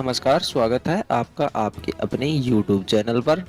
नमस्कार, स्वागत है आपका आपके अपने YouTube चैनल पर।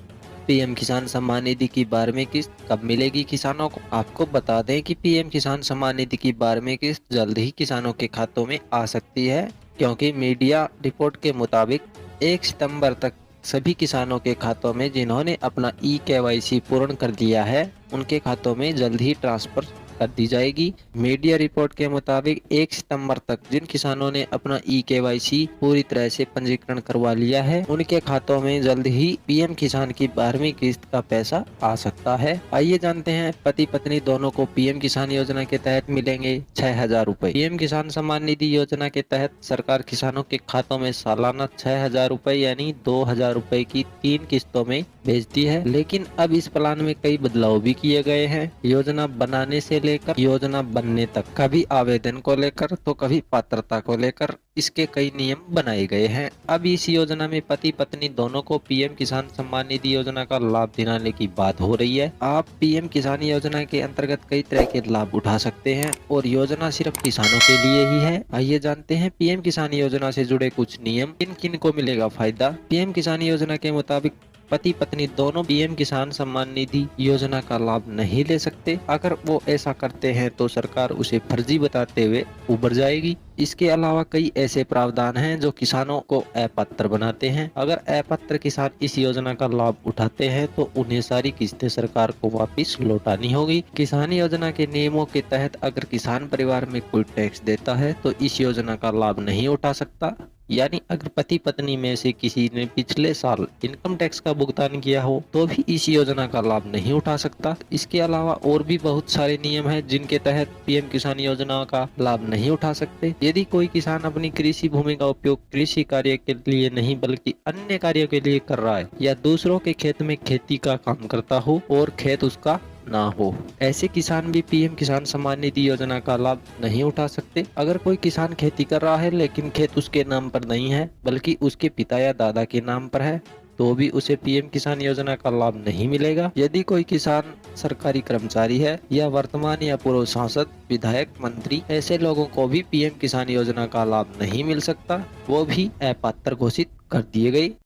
पीएम किसान सम्मान निधि की 12वीं किस्त कब मिलेगी किसानों को? आपको बता दें कि पीएम किसान सम्मान निधि की 12वीं किस्त जल्द ही किसानों के खातों में आ सकती है, क्योंकि मीडिया रिपोर्ट के मुताबिक 1 सितंबर तक सभी किसानों के खातों में जिन्होंने अपना ई-केवाईसी पूर्ण कर दिया है, उनके खातों में जल्द ही ट्रांसफर कर दी जाएगी। मीडिया रिपोर्ट के मुताबिक 1 सितंबर तक जिन किसानों ने अपना ई-केवाईसी पूरी तरह से पंजीकरण करवा लिया है, उनके खातों में जल्द ही पीएम किसान की 12वीं किस्त का पैसा आ सकता है। आइए जानते हैं, पति पत्नी दोनों को पीएम किसान योजना के तहत मिलेंगे 6,000 रुपए। पीएम किसान सम्मान निधि योजना के तहत सरकार किसानों के खातों में सालाना 6,000 रुपए यानी 2,000 रुपए की 3 किस्तों में भेजती है। लेकिन अब इस प्लान में कई बदलाव भी किए गए हैं। योजना बनाने से लेकर योजना बनने तक, कभी आवेदन को लेकर तो कभी पात्रता को लेकर इसके कई नियम बनाए गए हैं। अब इस योजना में पति पत्नी दोनों को पीएम किसान सम्मान निधि योजना का लाभ दिलाने की बात हो रही है। आप पीएम किसान योजना के अंतर्गत कई तरह के लाभ उठा सकते हैं और योजना सिर्फ किसानों के लिए ही है। आइए जानते हैं पीएम किसान योजना से जुड़े कुछ नियम, किन किन को मिलेगा फायदा। पीएम किसान योजना के मुताबिक पति पत्नी दोनों पीएम किसान सम्मान निधि योजना का लाभ नहीं ले सकते। अगर वो ऐसा करते हैं तो सरकार उसे फर्जी बताते हुए उबर जाएगी। इसके अलावा कई ऐसे प्रावधान हैं जो किसानों को अपात्र बनाते हैं। अगर अपात्र किसान इस योजना का लाभ उठाते हैं तो उन्हें सारी किस्तें सरकार को वापस लौटानी होगी। किसान योजना के नियमों के तहत अगर किसान परिवार में कोई टैक्स देता है तो इस योजना का लाभ नहीं उठा सकता। यानी अगर पति पत्नी में से किसी ने पिछले साल इनकम टैक्स का भुगतान किया हो तो भी इस योजना का लाभ नहीं उठा सकता। इसके अलावा और भी बहुत सारे नियम हैं जिनके तहत पीएम किसान योजना का लाभ नहीं उठा सकते। यदि कोई किसान अपनी कृषि भूमि का उपयोग कृषि कार्य के लिए नहीं बल्कि अन्य कार्यों के लिए कर रहा है या दूसरों के खेत में खेती का काम करता हो और खेत उसका ना हो, ऐसे किसान भी पीएम किसान सम्मान निधि योजना का लाभ नहीं उठा सकते। अगर कोई किसान खेती कर रहा है लेकिन खेत उसके नाम पर नहीं है बल्कि उसके पिता या दादा के नाम पर है तो भी उसे पीएम किसान योजना का लाभ नहीं मिलेगा। यदि कोई किसान सरकारी कर्मचारी है या वर्तमान या पूर्व सांसद, विधायक, मंत्री, ऐसे लोगों को भी पीएम किसान योजना का लाभ नहीं मिल सकता, वो भी अपात्र घोषित कर दिए गए।